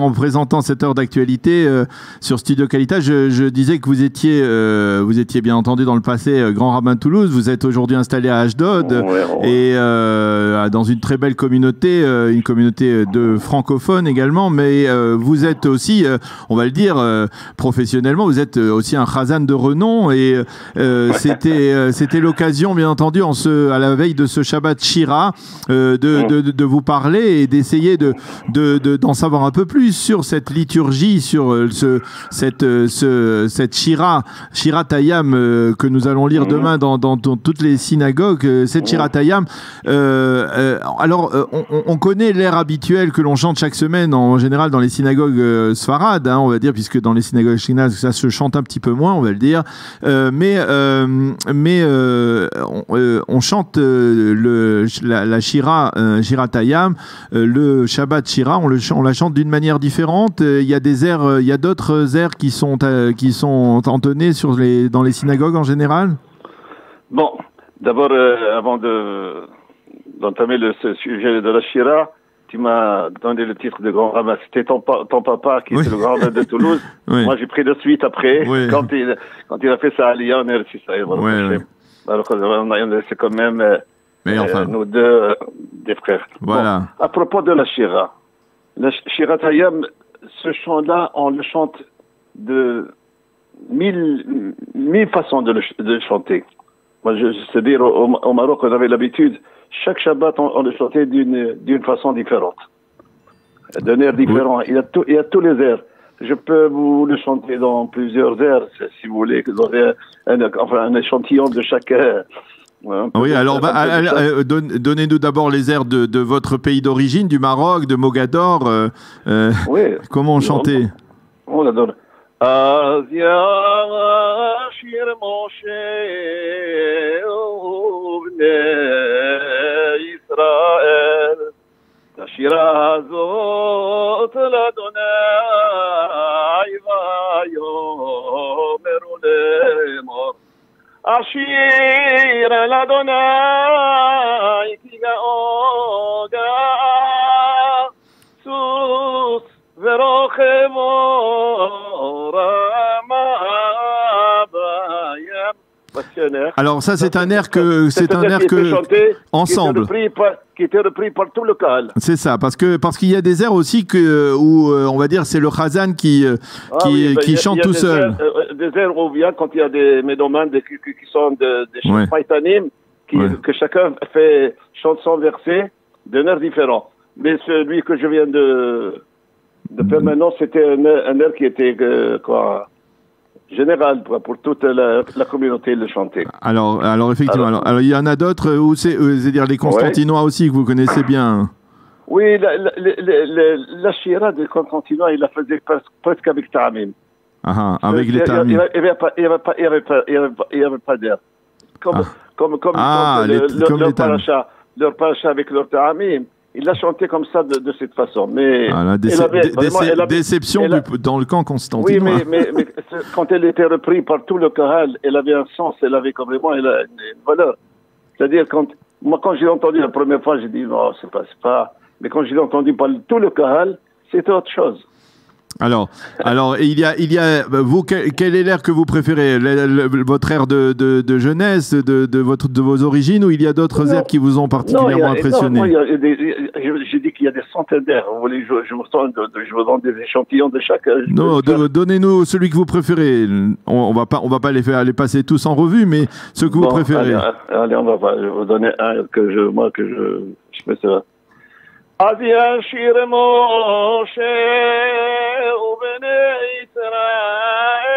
en présentant cette heure d'actualité sur Studio Kalita, je disais que vous étiez bien entendu dans le passé grand rabbin de Toulouse. Vous êtes aujourd'hui installé à Ashdod et dans une très belle communauté, une communauté de francophones également. Mais vous êtes aussi, on va le dire, professionnellement, vous êtes aussi un chazan de renom et c'était l'occasion, bien entendu, à la veille de ce Shabbat Shira, de vous parler et d'essayer d'en savoir un peu plus sur cette liturgie, sur cette Shirat Hayam que nous allons lire demain dans toutes les synagogues. Cette Shirat Hayam, alors on connaît l'air habituel que l'on chante chaque semaine en général dans les synagogues sfarades, on va dire, puisque dans les synagogues ashkénazes ça se chante un petit peu moins, on va le dire, mais on chante la Shirat Hayam, le Shabbat Shira, on la chante d'une manière différente. Il y a d'autres airs qui sont entonnés dans les synagogues en général. Bon, d'abord, avant d'entamer ce sujet de la Shira, tu m'as donné le titre de grand rabbin. C'était ton papa qui était le grand rabbin de Toulouse. Oui. Moi, j'ai pris de suite après, quand il a fait sa aliyah en Eretz Israël. Alors, on a laissé quand même nous deux des frères. Voilà. Bon, à propos de la Shira Hayam, ce chant-là, on le chante de mille façons de le chanter. Moi, c'est-à-dire, au Maroc, on avait l'habitude, chaque Shabbat, on le chantait d'une façon différente, d'un air différent. Il y a tous les airs. Je peux vous le chanter dans plusieurs airs, si vous voulez, que vous aurez un échantillon de chaque air. Oui, alors donnez-nous d'abord les airs de votre pays d'origine, du Maroc, de Mogador. Comment on chantait? On adore. השירה הזאת לאדוני ויאמרו לאמור השיר לאדוני כי גאו גאה סוס ורוכבו רמה בים. Alors ça c'est un air que ensemble qui était repris par tout le Kahal. C'est ça, parce qu'il y a des airs aussi où on va dire c'est le Chazan qui chante tout seul. Des airs où vient quand il y a des médomanes qui sont des chants païtanim que chacun chante son verset d'un air différent. Mais celui que je viens de faire maintenant, c'était un air qui était général pour toute la communauté le chanter. Alors effectivement, alors il y en a d'autres où c'est-à-dire les Constantinois aussi que vous connaissez bien. Oui, la Shira de Constantinois, il la faisait presque avec Ta'amim. Avec les Ta'amim. Il n'y avait pas d'air. Comme leur paracha avec leur Ta'amim. Il l'a chanté comme ça de cette façon. Mais déception dans le camp Constantinois. Oui, mais quand elle était reprise par tout le Kahal, elle avait un sens, elle avait vraiment une valeur. C'est-à-dire, quand j'ai entendu la première fois, j'ai dit non, c'est pas. Mais quand j'ai entendu par tout le Kahal, c'était autre chose. Alors, il y a vous, quel est l'air que vous préférez, votre air de jeunesse, de vos origines, ou il y a d'autres airs qui vous ont particulièrement impressionné? J'ai dit qu'il y a des centaines d'airs. Vous voulez, je vous donne des échantillons de chaque. Non, donnez-nous celui que vous préférez. On va pas les passer tous en revue, mais ce que vous préférez. Allez, on va vous donner un que je fais ça. אז ישיר משה ובני ישראל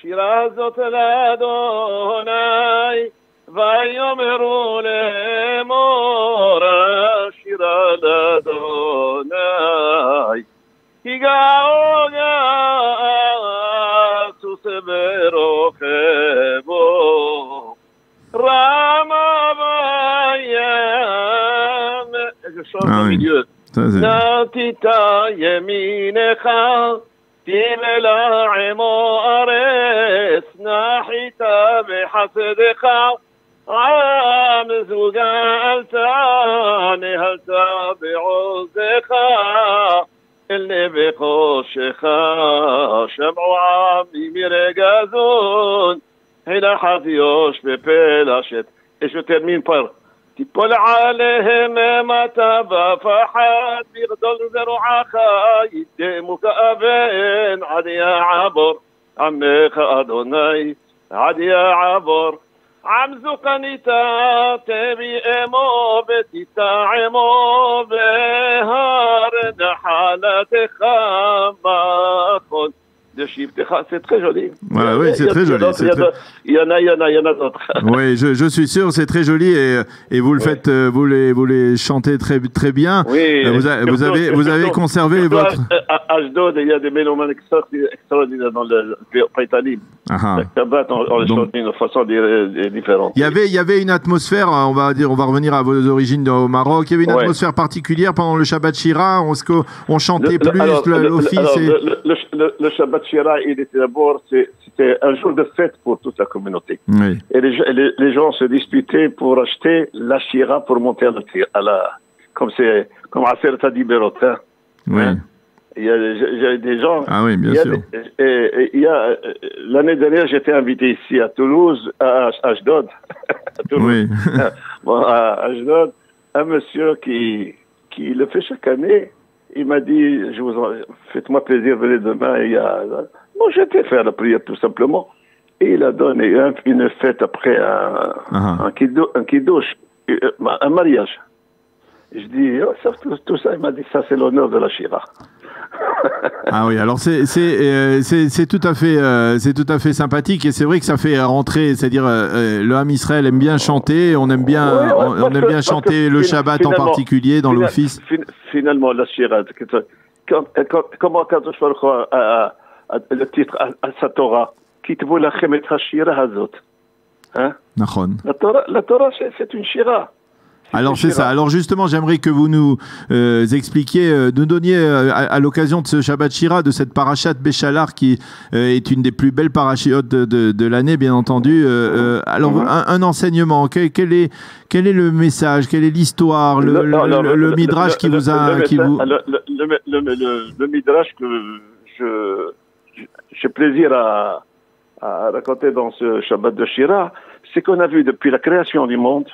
שירה זאת לאדוני ויאמרו לאמור שירה לאדוני כי גאו גאה סוס ורוכבו רמה בים. Je chante au milieu. Natita yeminecha timela imo ares nahita behasedecha am zugalta nehalta be'ozecha אל נבי חושכה, שמעו עמי מרגע זון, הנה חביוש בפלשת. Et je termine par تِپَّلْ عَلَيْهِمْ مَتَى بَفَحَدْ بِغْدَلْ زَرُعَخَ يِدَّمُكَ أَبَنْ عَدْيَا عَبُرْ عَمِّخَ أَدُونَي عَدْيَا عَبُرْ عَمْزُقَنِتَا تَبِي إِمُو بَتِتَعِمُو بِهَارْ نَحَلَتِخَ مَخُلْ C'est très joli. Voilà, oui, c'est très joli. Il y en a d'autres. Oui, je suis sûr, c'est très joli et vous le faites, vous les chantez très bien. Oui. Vous avez conservé votre. À Ashdod, il y a des mélomanes extraordinaires dans le Païtalim. On les chante d'une façon différente. Il y avait une atmosphère, on va revenir à vos origines au Maroc. Il y avait une atmosphère particulière pendant le Shabbat Shira. On chantait plus l'office. Le Shabbat Shira, il était d'abord, c'était un jour de fête pour toute la communauté. Oui. Et les gens se disputaient pour acheter la Shira pour monter à la comme Aseret HaDiberot. Oui. Il y a des gens. Ah oui, bien sûr. L'année dernière, j'étais invité ici à Toulouse, à Ashdod. Oui. À Ashdod, un monsieur qui le fait chaque année. Il m'a dit, faites-moi plaisir, venez demain. Bon, j'étais faire la prière tout simplement. Et il a donné une fête après un kiddush, un mariage. Je dis, tout ça, il m'a dit, ça c'est l'honneur de la Shira. Ah oui, alors c'est tout à fait sympathique et c'est vrai que ça fait rentrer, c'est-à-dire le Ham Israël aime bien chanter, on aime bien chanter le Shabbat en particulier dans l'office. Finalement, la Shira, comment Kadosh Baruch Hu a le titre à sa Torah, Kitvu lachem et hashira hazot. La Torah, c'est une Shira. Alors c'est ça. Alors justement, j'aimerais que vous nous expliquiez, nous donniez à l'occasion de ce Shabbat Shira, de cette parashat Béchalar qui est une des plus belles parachiotes de l'année, bien entendu. Alors un enseignement. Quel est le message? Quelle est l'histoire? Le midrash qui vous a le midrash que j'ai plaisir à raconter dans ce Shabbat de Shira, c'est qu'on a vu depuis la création du monde.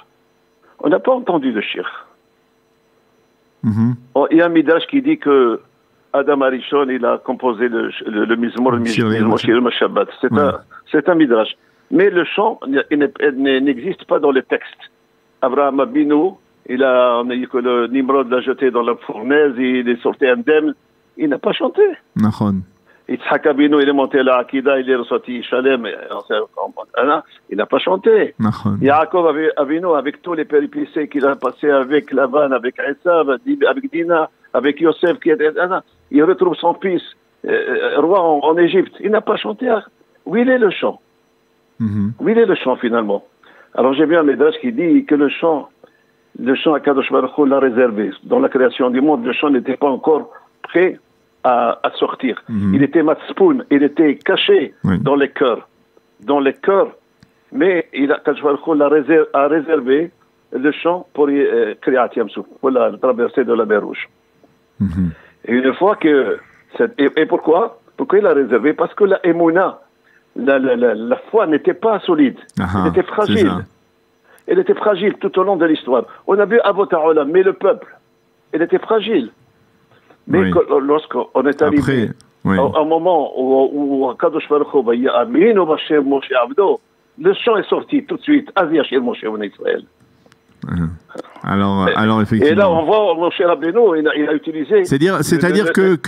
On n'a pas entendu de shir. Il y a un midrash qui dit que Adam Arishon, il a composé le Mizmor Shir Shabbat. C'est un midrash. Mais le chant n'existe pas dans le texte. Abraham Abinu, on a dit que le Nimrod l'a jeté dans la fournaise, il est sorti indemne. Il n'a pas chanté. Yitzhak Abinu, il est monté à la Akida, il est ressorti Shalem, il n'a pas chanté. Yaakov Avinu, avec tous les péripéties qu'il a passé avec Lavan, avec Esav, avec Dina, avec Yosef, il retrouve son fils, roi en Égypte. Il n'a pas chanté. Où il est le chant? Où il est le chant finalement? Alors j'ai vu un médrash qui dit que le chant à Kadosh Baruch Hu l'a réservé. Dans la création du monde, le chant n'était pas encore prêt à sortir. Il était matspoun, il était caché dans les cœurs. Mais Kadosh Baruch Hu a réservé le chant pour Kriyat Yamsuf, pour la traversée de la mer Rouge. Et une fois que... Et pourquoi il a réservé? Parce que la émouna, la foi n'était pas solide. Elle était fragile. Elle était fragile tout au long de l'histoire. On a vu Avot HaOlam, mais le peuple, elle était fragile. Mais lorsqu'on est arrivé au moment où Kadosh Baruch Hu va dire Amin ou Bashem Moshe Abdo, le chant est sorti tout de suite. Azia Shir Moshe en Israël. Alors effectivement. Et là on voit Moshe Rabbeinu, il a utilisé. C'est-à-dire que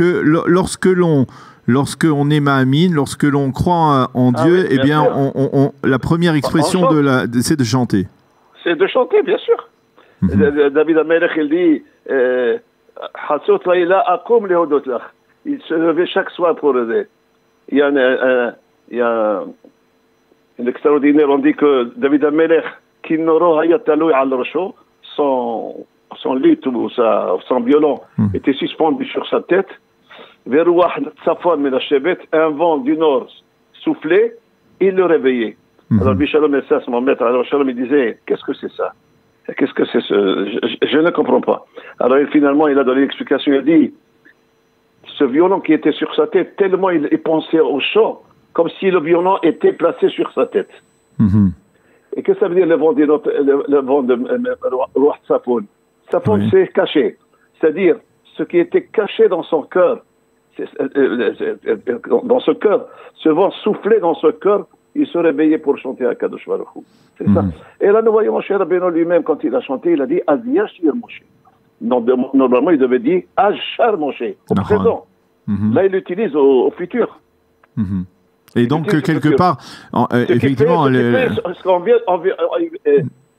lorsque on est Ma'amin, lorsque l'on croit en Dieu, eh bien la première expression c'est de chanter. C'est de chanter, bien sûr. David HaMelech, il dit il se levait chaque soir pour aider. Il y a une extraordinaire, on dit que David HaMelech, son luth ou son violon était suspendu sur sa tête. Un vent du nord soufflait, il le réveillait. Alors Bishalom Essa, mon maître, alors Shalom, il disait, qu'est-ce que c'est ça? Qu'est-ce que c'est je ne comprends pas. Alors finalement, il a donné l'explication, il a dit, ce violon qui était sur sa tête, tellement il pensait au chant, comme si le violon était placé sur sa tête. Et que ça veut dire le vent de Roi Safon? Safon, c'est caché. C'est-à-dire, ce qui était caché dans son cœur, ce vent soufflait dans ce cœur, il se réveillait pour chanter à Kadosh Baruch Hu. C'est ça. Et là, nous voyons Moshe Rabbeinu lui-même, quand il a chanté, il a dit Az Yashir Moshe. Normalement, il devait dire Ashar Moshe, au présent. Là, il l'utilise au futur. Et donc, quelque part, effectivement...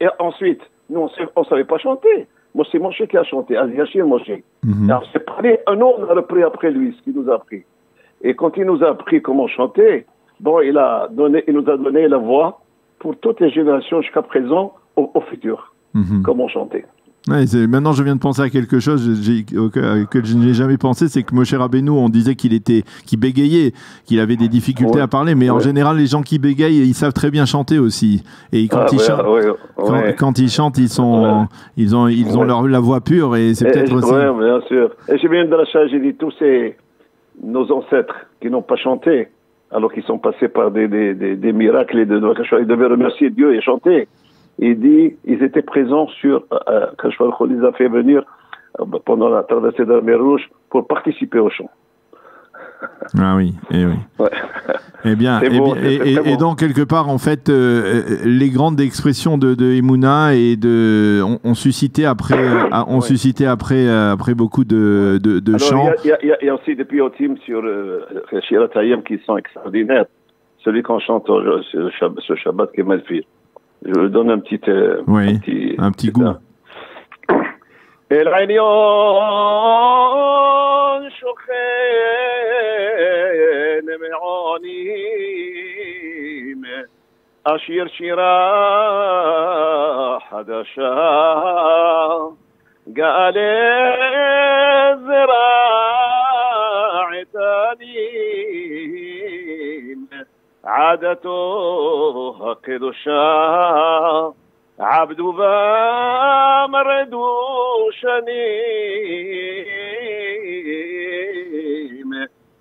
Et ensuite, nous, on ne savait pas chanter. Moi, c'est Moshe qui a chanté, Az Yashir Moshe. Alors, c'est parlé, un autre a repris après lui, ce qu'il nous a appris. Et quand il nous a appris comment chanter, bon, il nous a donné la voix pour toutes les générations jusqu'à présent, au futur, comment chanter. Ouais, maintenant, je viens de penser à quelque chose que je n'ai jamais pensé, c'est que Moshe Rabbeinu, on disait qu'il bégayait, qu'il avait des difficultés à parler, mais en général, les gens qui bégayent, ils savent très bien chanter aussi. Et quand ils chantent, ils ont la voix pure, et c'est peut-être aussi... Oui, bien sûr. Et j'ai bien de la charge, j'ai dit, tous nos ancêtres qui n'ont pas chanté, alors qu'ils sont passés par des miracles, ils devaient remercier Dieu et chanter. Il dit, ils étaient présents quand je les a fait venir pendant la traversée de la mer Rouge pour participer au chant. Ah oui, et oui. Ouais. Eh bien, et donc quelque part, en fait, les grandes expressions de Emouna ont suscité après, beaucoup de chants. Il y a aussi des piotim sur Shirat Hayam qui sont extraordinaires. Celui qu'on chante ce Shabbat qui est Malfir. Je vous donne un petit goût. El Ainion Shochen Me'onim Ashir Shira Hadasha Ga'ale Zira'itanim عادته قدشا عبد بامرد شنيم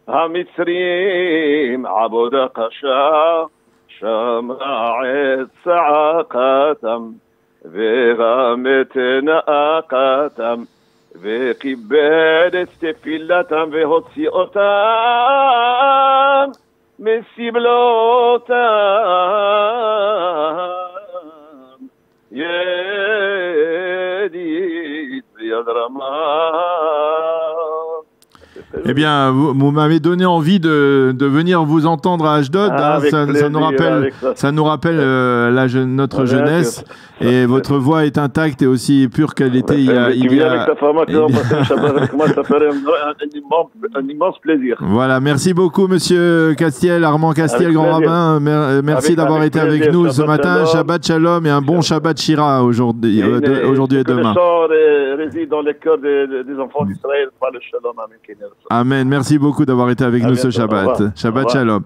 هامسريم عبد قشا شمع السعاقتم وغامت ناقتم وقبل استفلتم وهتصيئتم מסבלותם ידיד ביד רמה. Eh bien, vous m'avez donné envie de venir vous entendre à Ashdod. Ça nous rappelle notre jeunesse. Et votre voix est intacte et aussi pure qu'elle était il y a... avec ta femme, ça ferait un immense plaisir. Voilà, merci beaucoup, monsieur Castiel, Armand Castiel, grand rabbin. Merci d'avoir été avec nous ce matin. Shabbat Shalom et un bon Shabbat Shira aujourd'hui et demain. Que le chant réside dans les cœurs des enfants d'Israël par le Shalom. Amen. Merci beaucoup d'avoir été avec nous ce Shabbat. Shabbat Shalom.